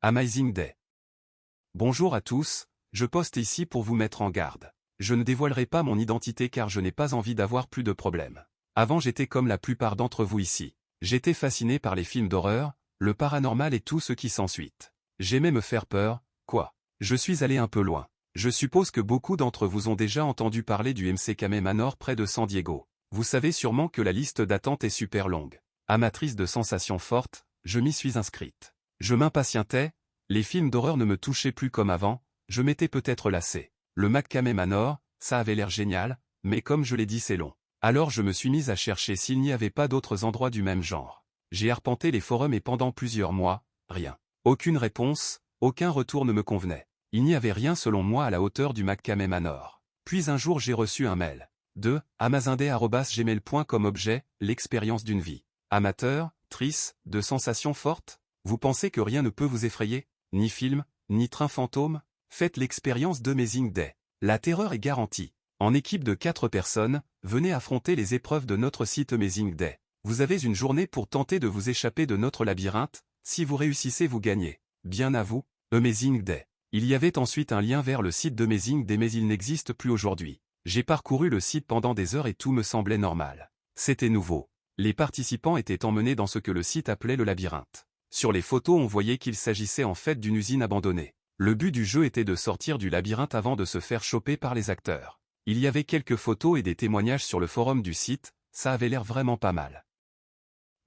Amazing Day. Bonjour à tous, je poste ici pour vous mettre en garde. Je ne dévoilerai pas mon identité car je n'ai pas envie d'avoir plus de problèmes. Avant j'étais comme la plupart d'entre vous ici. J'étais fasciné par les films d'horreur, le paranormal et tout ce qui s'ensuit. J'aimais me faire peur, quoi. Je suis allé un peu loin. Je suppose que beaucoup d'entre vous ont déjà entendu parler du McCamey Manor près de San Diego. Vous savez sûrement que la liste d'attente est super longue. Amatrice de sensations fortes, je m'y suis inscrite. Je m'impatientais, les films d'horreur ne me touchaient plus comme avant, je m'étais peut-être lassé. Le McCamey Manor, ça avait l'air génial, mais comme je l'ai dit c'est long. Alors je me suis mise à chercher s'il n'y avait pas d'autres endroits du même genre. J'ai arpenté les forums et pendant plusieurs mois, rien. Aucune réponse, aucun retour ne me convenait. Il n'y avait rien selon moi à la hauteur du McCamey Manor. Puis un jour j'ai reçu un mail. De amazindé@gmail.com. Objet, l'expérience d'une vie. Amateur, trice, de sensations fortes? Vous pensez que rien ne peut vous effrayer? Ni film, ni train fantôme? Faites l'expérience d'Amazing Day. La terreur est garantie. En équipe de 4 personnes, venez affronter les épreuves de notre site Amazing Day. Vous avez une journée pour tenter de vous échapper de notre labyrinthe, si vous réussissez vous gagnez. Bien à vous, Amazing Day. Il y avait ensuite un lien vers le site d'Amazing Day mais il n'existe plus aujourd'hui. J'ai parcouru le site pendant des heures et tout me semblait normal. C'était nouveau. Les participants étaient emmenés dans ce que le site appelait le labyrinthe. Sur les photos on voyait qu'il s'agissait en fait d'une usine abandonnée. Le but du jeu était de sortir du labyrinthe avant de se faire choper par les acteurs. Il y avait quelques photos et des témoignages sur le forum du site, ça avait l'air vraiment pas mal.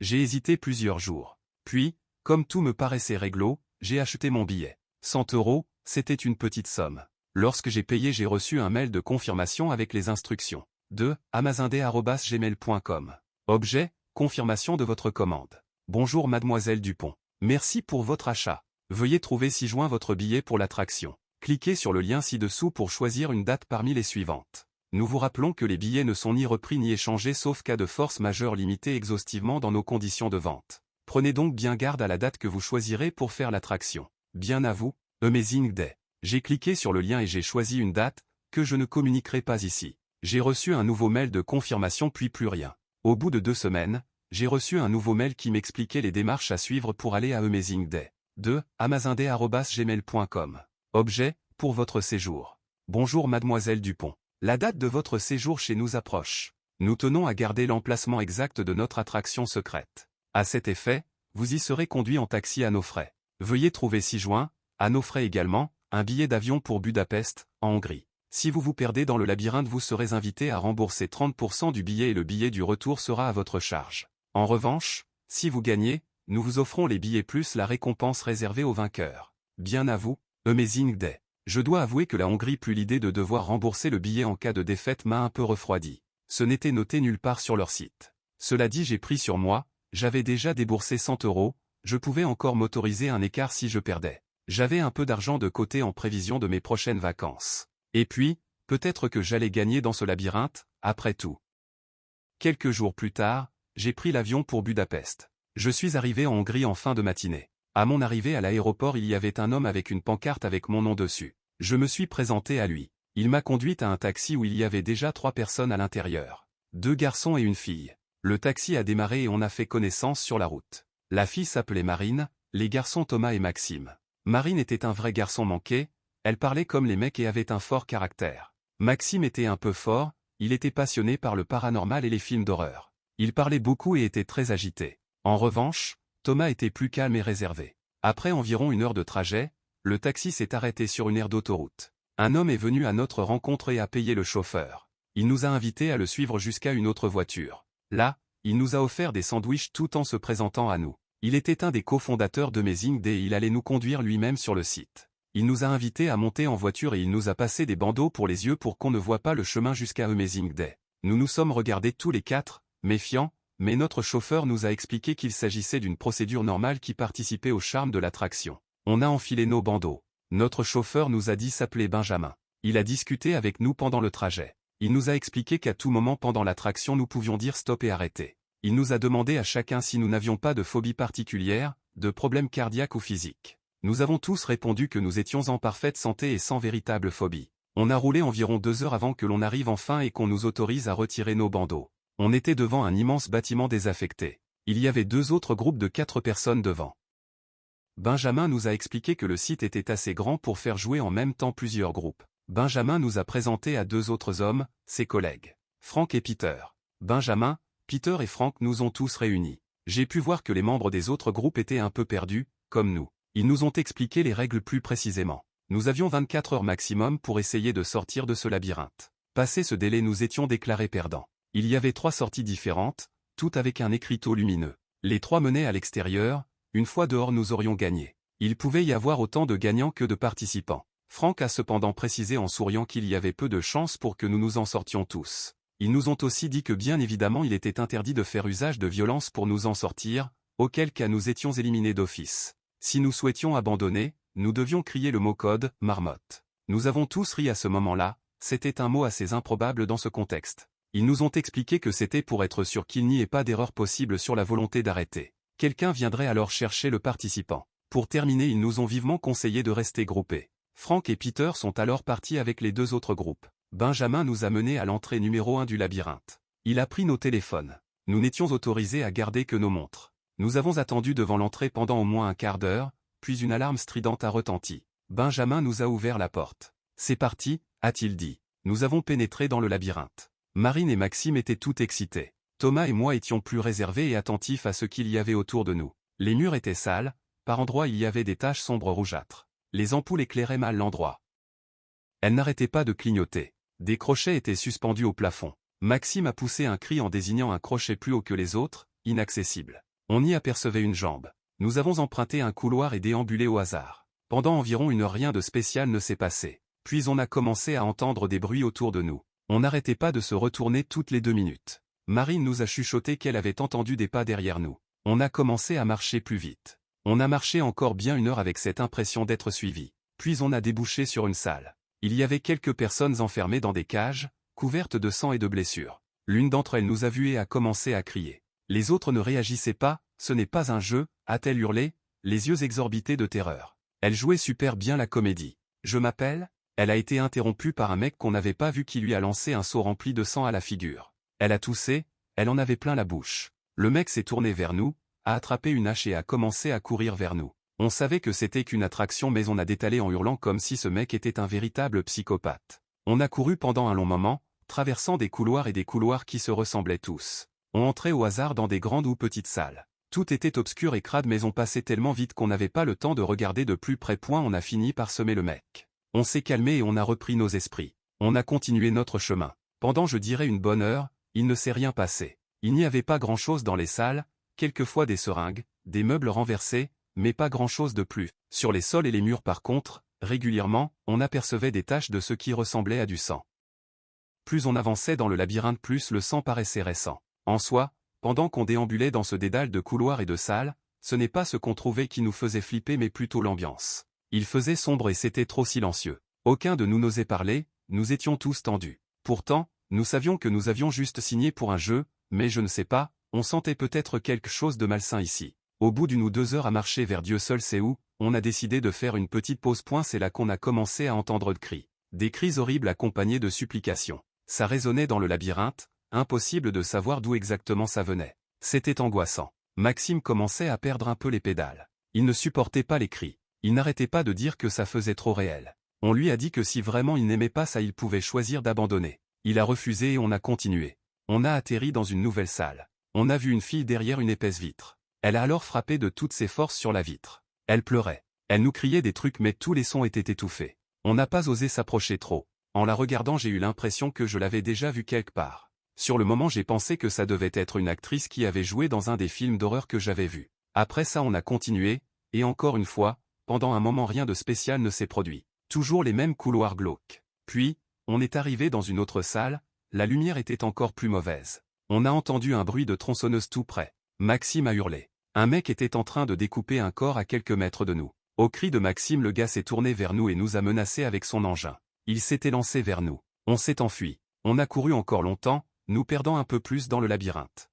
J'ai hésité plusieurs jours. Puis, comme tout me paraissait réglo, j'ai acheté mon billet. 100 €, c'était une petite somme. Lorsque j'ai payé j'ai reçu un mail de confirmation avec les instructions. De amazindé@gmail.com. Objet, confirmation de votre commande. Bonjour mademoiselle Dupont. Merci pour votre achat. Veuillez trouver ci-joint votre billet pour l'attraction. Cliquez sur le lien ci-dessous pour choisir une date parmi les suivantes. Nous vous rappelons que les billets ne sont ni repris ni échangés sauf cas de force majeure limitée exhaustivement dans nos conditions de vente. Prenez donc bien garde à la date que vous choisirez pour faire l'attraction. Bien à vous, Amazing Day. J'ai cliqué sur le lien et j'ai choisi une date, que je ne communiquerai pas ici. J'ai reçu un nouveau mail de confirmation puis plus rien. Au bout de 2 semaines, j'ai reçu un nouveau mail qui m'expliquait les démarches à suivre pour aller à Amazing Day. De amazindé@gmail.com. Objet, pour votre séjour. Bonjour mademoiselle Dupont. La date de votre séjour chez nous approche. Nous tenons à garder l'emplacement exact de notre attraction secrète. À cet effet, vous y serez conduit en taxi à nos frais. Veuillez trouver ci-joint, à nos frais également, un billet d'avion pour Budapest, en Hongrie. Si vous vous perdez dans le labyrinthe vous serez invité à rembourser 30% du billet et le billet du retour sera à votre charge. En revanche, si vous gagnez, nous vous offrons les billets plus la récompense réservée aux vainqueurs. Bien à vous, Amazing Day. Je dois avouer que la Hongrie plus l'idée de devoir rembourser le billet en cas de défaite m'a un peu refroidi. Ce n'était noté nulle part sur leur site. Cela dit j'ai pris sur moi, j'avais déjà déboursé 100 €, je pouvais encore m'autoriser un écart si je perdais. J'avais un peu d'argent de côté en prévision de mes prochaines vacances. Et puis, peut-être que j'allais gagner dans ce labyrinthe, après tout. Quelques jours plus tard, j'ai pris l'avion pour Budapest. Je suis arrivé en Hongrie en fin de matinée. À mon arrivée à l'aéroport il y avait un homme avec une pancarte avec mon nom dessus. Je me suis présenté à lui. Il m'a conduite à un taxi où il y avait déjà 3 personnes à l'intérieur. 2 garçons et une fille. Le taxi a démarré et on a fait connaissance sur la route. La fille s'appelait Marine, les garçons Thomas et Maxime. Marine était un vrai garçon manqué, elle parlait comme les mecs et avait un fort caractère. Maxime était un peu fort, il était passionné par le paranormal et les films d'horreur. Il parlait beaucoup et était très agité. En revanche, Thomas était plus calme et réservé. Après environ 1 heure de trajet, le taxi s'est arrêté sur une aire d'autoroute. Un homme est venu à notre rencontre et a payé le chauffeur. Il nous a invités à le suivre jusqu'à une autre voiture. Là, il nous a offert des sandwichs tout en se présentant à nous. Il était un des cofondateurs d'Amazing Day et il allait nous conduire lui-même sur le site. Il nous a invités à monter en voiture et il nous a passé des bandeaux pour les yeux pour qu'on ne voit pas le chemin jusqu'à Amazing Day. Nous nous sommes regardés tous les 4, méfiants, mais notre chauffeur nous a expliqué qu'il s'agissait d'une procédure normale qui participait au charme de l'attraction. On a enfilé nos bandeaux. Notre chauffeur nous a dit s'appeler Benjamin. Il a discuté avec nous pendant le trajet. Il nous a expliqué qu'à tout moment pendant l'attraction nous pouvions dire stop et arrêter. Il nous a demandé à chacun si nous n'avions pas de phobie particulière, de problèmes cardiaques ou physiques. Nous avons tous répondu que nous étions en parfaite santé et sans véritable phobie. On a roulé environ 2 heures avant que l'on arrive enfin et qu'on nous autorise à retirer nos bandeaux. On était devant un immense bâtiment désaffecté. Il y avait 2 autres groupes de 4 personnes devant. Benjamin nous a expliqué que le site était assez grand pour faire jouer en même temps plusieurs groupes. Benjamin nous a présenté à 2 autres hommes, ses collègues, Frank et Peter. Benjamin, Peter et Frank nous ont tous réunis. J'ai pu voir que les membres des autres groupes étaient un peu perdus, comme nous. Ils nous ont expliqué les règles plus précisément. Nous avions 24 heures maximum pour essayer de sortir de ce labyrinthe. Passé ce délai, nous étions déclarés perdants. Il y avait 3 sorties différentes, toutes avec un écriteau lumineux. Les 3 menaient à l'extérieur. Une fois dehors, nous aurions gagné. Il pouvait y avoir autant de gagnants que de participants. Frank a cependant précisé en souriant qu'il y avait peu de chances pour que nous nous en sortions tous. Ils nous ont aussi dit que bien évidemment il était interdit de faire usage de violence pour nous en sortir, auquel cas nous étions éliminés d'office. Si nous souhaitions abandonner, nous devions crier le mot code, marmotte. Nous avons tous ri à ce moment-là, c'était un mot assez improbable dans ce contexte. Ils nous ont expliqué que c'était pour être sûr qu'il n'y ait pas d'erreur possible sur la volonté d'arrêter. Quelqu'un viendrait alors chercher le participant. Pour terminer, ils nous ont vivement conseillé de rester groupés. Frank et Peter sont alors partis avec les 2 autres groupes. Benjamin nous a menés à l'entrée numéro 1 du labyrinthe. Il a pris nos téléphones. Nous n'étions autorisés à garder que nos montres. Nous avons attendu devant l'entrée pendant au moins un quart d'heure, puis une alarme stridente a retenti. Benjamin nous a ouvert la porte. C'est parti, a-t-il dit. Nous avons pénétré dans le labyrinthe. Marine et Maxime étaient tout excités. Thomas et moi étions plus réservés et attentifs à ce qu'il y avait autour de nous. Les murs étaient sales, par endroits il y avait des taches sombres rougeâtres. Les ampoules éclairaient mal l'endroit. Elles n'arrêtaient pas de clignoter. Des crochets étaient suspendus au plafond. Maxime a poussé un cri en désignant un crochet plus haut que les autres, inaccessible. On y apercevait une jambe. Nous avons emprunté un couloir et déambulé au hasard. Pendant environ 1 heure, rien de spécial ne s'est passé. Puis on a commencé à entendre des bruits autour de nous. On n'arrêtait pas de se retourner toutes les 2 minutes. Marine nous a chuchoté qu'elle avait entendu des pas derrière nous. On a commencé à marcher plus vite. On a marché encore bien 1 heure avec cette impression d'être suivi. Puis on a débouché sur une salle. Il y avait quelques personnes enfermées dans des cages, couvertes de sang et de blessures. L'une d'entre elles nous a vus et a commencé à crier. Les autres ne réagissaient pas. Ce n'est pas un jeu, a-t-elle hurlé, les yeux exorbités de terreur. Elle jouait super bien la comédie. Je m'appelle? Elle a été interrompue par un mec qu'on n'avait pas vu qui lui a lancé un seau rempli de sang à la figure. Elle a toussé, elle en avait plein la bouche. Le mec s'est tourné vers nous, a attrapé une hache et a commencé à courir vers nous. On savait que c'était qu'une attraction mais on a détalé en hurlant comme si ce mec était un véritable psychopathe. On a couru pendant un long moment, traversant des couloirs et des couloirs qui se ressemblaient tous. On entrait au hasard dans des grandes ou petites salles. Tout était obscur et crade mais on passait tellement vite qu'on n'avait pas le temps de regarder de plus près. On a fini par semer le mec. On s'est calmé et on a repris nos esprits. On a continué notre chemin. Pendant je dirais 1 bonne heure, il ne s'est rien passé. Il n'y avait pas grand-chose dans les salles, quelquefois des seringues, des meubles renversés, mais pas grand-chose de plus. Sur les sols et les murs par contre, régulièrement, on apercevait des taches de ce qui ressemblait à du sang. Plus on avançait dans le labyrinthe, plus le sang paraissait récent. En soi, pendant qu'on déambulait dans ce dédale de couloirs et de salles, ce n'est pas ce qu'on trouvait qui nous faisait flipper mais plutôt l'ambiance. Il faisait sombre et c'était trop silencieux. Aucun de nous n'osait parler, nous étions tous tendus. Pourtant, nous savions que nous avions juste signé pour un jeu, mais je ne sais pas, on sentait peut-être quelque chose de malsain ici. Au bout d'1 ou 2 heures à marcher vers Dieu seul sait où, on a décidé de faire une petite pause. C'est là qu'on a commencé à entendre de cris. Des cris horribles accompagnés de supplications. Ça résonnait dans le labyrinthe, impossible de savoir d'où exactement ça venait. C'était angoissant. Maxime commençait à perdre un peu les pédales. Il ne supportait pas les cris. Il n'arrêtait pas de dire que ça faisait trop réel. On lui a dit que si vraiment il n'aimait pas ça il pouvait choisir d'abandonner. Il a refusé et on a continué. On a atterri dans une nouvelle salle. On a vu une fille derrière une épaisse vitre. Elle a alors frappé de toutes ses forces sur la vitre. Elle pleurait. Elle nous criait des trucs mais tous les sons étaient étouffés. On n'a pas osé s'approcher trop. En la regardant j'ai eu l'impression que je l'avais déjà vue quelque part. Sur le moment j'ai pensé que ça devait être une actrice qui avait joué dans un des films d'horreur que j'avais vu. Après ça on a continué, et encore une fois, pendant un moment rien de spécial ne s'est produit. Toujours les mêmes couloirs glauques. Puis, on est arrivé dans une autre salle, la lumière était encore plus mauvaise. On a entendu un bruit de tronçonneuse tout près. Maxime a hurlé. Un mec était en train de découper un corps à quelques mètres de nous. Au cri de Maxime le gars s'est tourné vers nous et nous a menacés avec son engin. Il s'était lancé vers nous. On s'est enfui. On a couru encore longtemps, nous perdant un peu plus dans le labyrinthe.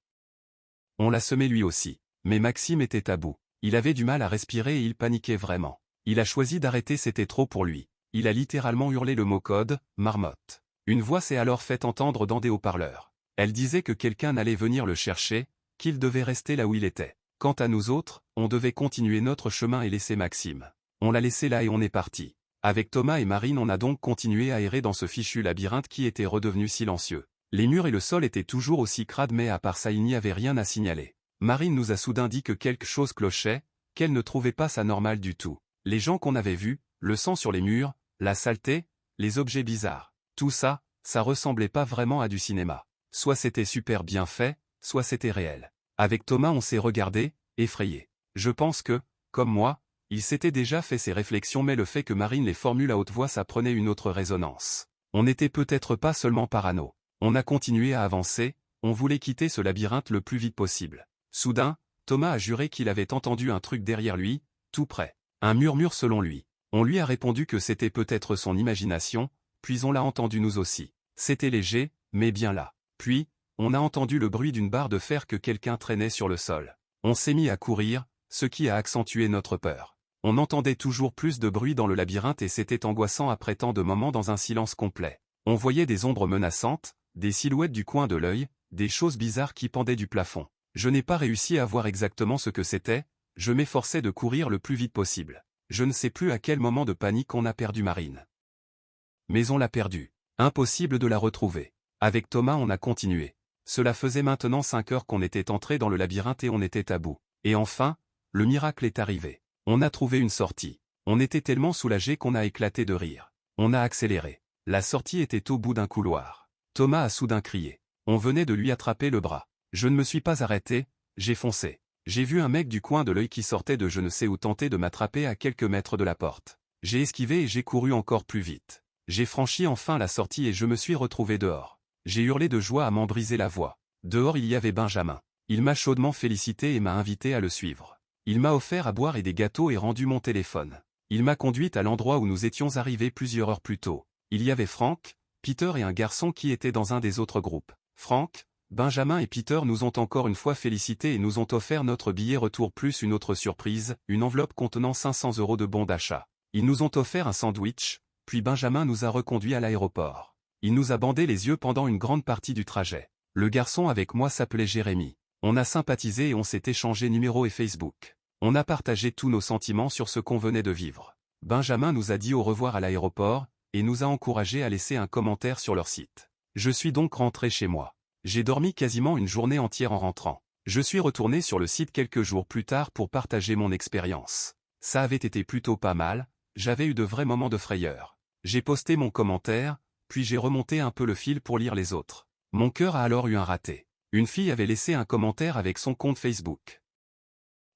On l'a semé lui aussi. Mais Maxime était à bout. Il avait du mal à respirer et il paniquait vraiment. Il a choisi d'arrêter, c'était trop pour lui. Il a littéralement hurlé le mot code, marmotte. Une voix s'est alors fait entendre dans des haut-parleurs. Elle disait que quelqu'un allait venir le chercher, qu'il devait rester là où il était. Quant à nous autres, on devait continuer notre chemin et laisser Maxime. On l'a laissé là et on est parti. Avec Thomas et Marine on a donc continué à errer dans ce fichu labyrinthe qui était redevenu silencieux. Les murs et le sol étaient toujours aussi crades mais à part ça il n'y avait rien à signaler. Marine nous a soudain dit que quelque chose clochait, qu'elle ne trouvait pas ça normal du tout. Les gens qu'on avait vus, le sang sur les murs, la saleté, les objets bizarres. Tout ça, ça ressemblait pas vraiment à du cinéma. Soit c'était super bien fait, soit c'était réel. Avec Thomas on s'est regardé, effrayé. Je pense que, comme moi, il s'était déjà fait ses réflexions mais le fait que Marine les formule à haute voix ça prenait une autre résonance. On n'était peut-être pas seulement parano. On a continué à avancer, on voulait quitter ce labyrinthe le plus vite possible. Soudain, Thomas a juré qu'il avait entendu un truc derrière lui, tout près. Un murmure selon lui. On lui a répondu que c'était peut-être son imagination, puis on l'a entendu nous aussi. C'était léger, mais bien là. Puis, on a entendu le bruit d'une barre de fer que quelqu'un traînait sur le sol. On s'est mis à courir, ce qui a accentué notre peur. On entendait toujours plus de bruit dans le labyrinthe et c'était angoissant après tant de moments dans un silence complet. On voyait des ombres menaçantes, des silhouettes du coin de l'œil, des choses bizarres qui pendaient du plafond. Je n'ai pas réussi à voir exactement ce que c'était, je m'efforçais de courir le plus vite possible. Je ne sais plus à quel moment de panique on a perdu Marine. Mais on l'a perdue. Impossible de la retrouver. Avec Thomas on a continué. Cela faisait maintenant 5 heures qu'on était entré dans le labyrinthe et on était à bout. Et enfin, le miracle est arrivé. On a trouvé une sortie. On était tellement soulagés qu'on a éclaté de rire. On a accéléré. La sortie était au bout d'un couloir. Thomas a soudain crié. On venait de lui attraper le bras. Je ne me suis pas arrêté, j'ai foncé. J'ai vu un mec du coin de l'œil qui sortait de je ne sais où tenter de m'attraper à quelques mètres de la porte. J'ai esquivé et j'ai couru encore plus vite. J'ai franchi enfin la sortie et je me suis retrouvé dehors. J'ai hurlé de joie à m'en briser la voix. Dehors il y avait Benjamin. Il m'a chaudement félicité et m'a invité à le suivre. Il m'a offert à boire et des gâteaux et rendu mon téléphone. Il m'a conduite à l'endroit où nous étions arrivés plusieurs heures plus tôt. Il y avait Frank, Peter et un garçon qui était dans un des autres groupes. Frank, Benjamin et Peter nous ont encore une fois félicités et nous ont offert notre billet retour plus une autre surprise, une enveloppe contenant 500 € de bons d'achat. Ils nous ont offert un sandwich, puis Benjamin nous a reconduits à l'aéroport. Il nous a bandé les yeux pendant une grande partie du trajet. Le garçon avec moi s'appelait Jérémy. On a sympathisé et on s'est échangé numéro et Facebook. On a partagé tous nos sentiments sur ce qu'on venait de vivre. Benjamin nous a dit au revoir à l'aéroport, et nous a encouragés à laisser un commentaire sur leur site. Je suis donc rentré chez moi. J'ai dormi quasiment une journée entière en rentrant. Je suis retourné sur le site quelques jours plus tard pour partager mon expérience. Ça avait été plutôt pas mal, j'avais eu de vrais moments de frayeur. J'ai posté mon commentaire, puis j'ai remonté un peu le fil pour lire les autres. Mon cœur a alors eu un raté. Une fille avait laissé un commentaire avec son compte Facebook.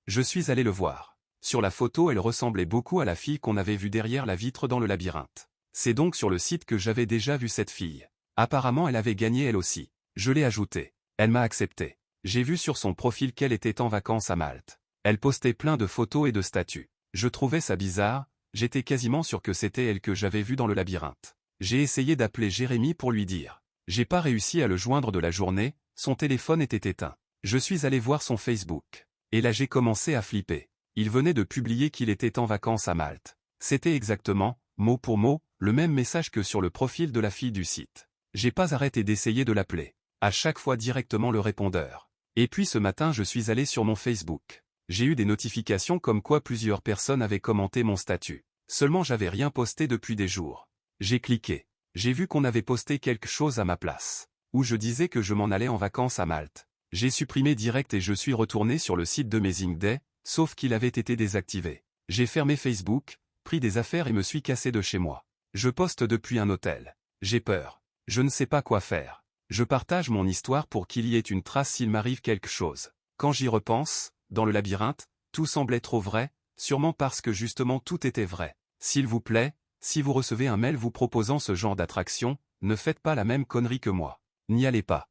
Je suis allé le voir. Sur la photo elle ressemblait beaucoup à la fille qu'on avait vue derrière la vitre dans le labyrinthe. C'est donc sur le site que j'avais déjà vu cette fille. Apparemment elle avait gagné elle aussi. Je l'ai ajoutée. Elle m'a accepté. J'ai vu sur son profil qu'elle était en vacances à Malte. Elle postait plein de photos et de statuts. Je trouvais ça bizarre, j'étais quasiment sûr que c'était elle que j'avais vue dans le labyrinthe. J'ai essayé d'appeler Jérémy pour lui dire. J'ai pas réussi à le joindre de la journée, son téléphone était éteint. Je suis allé voir son Facebook. Et là j'ai commencé à flipper. Il venait de publier qu'il était en vacances à Malte. C'était exactement, mot pour mot, le même message que sur le profil de la fille du site. J'ai pas arrêté d'essayer de l'appeler. À chaque fois directement le répondeur. Et puis ce matin je suis allé sur mon Facebook. J'ai eu des notifications comme quoi plusieurs personnes avaient commenté mon statut. Seulement j'avais rien posté depuis des jours. J'ai cliqué. J'ai vu qu'on avait posté quelque chose à ma place. Où je disais que je m'en allais en vacances à Malte. J'ai supprimé direct et je suis retourné sur le site d'Amazing Day, sauf qu'il avait été désactivé. J'ai fermé Facebook, pris des affaires et me suis cassé de chez moi. Je poste depuis un hôtel. J'ai peur. Je ne sais pas quoi faire. Je partage mon histoire pour qu'il y ait une trace s'il m'arrive quelque chose. Quand j'y repense, dans le labyrinthe, tout semblait trop vrai, sûrement parce que justement tout était vrai. S'il vous plaît, si vous recevez un mail vous proposant ce genre d'attraction, ne faites pas la même connerie que moi. N'y allez pas.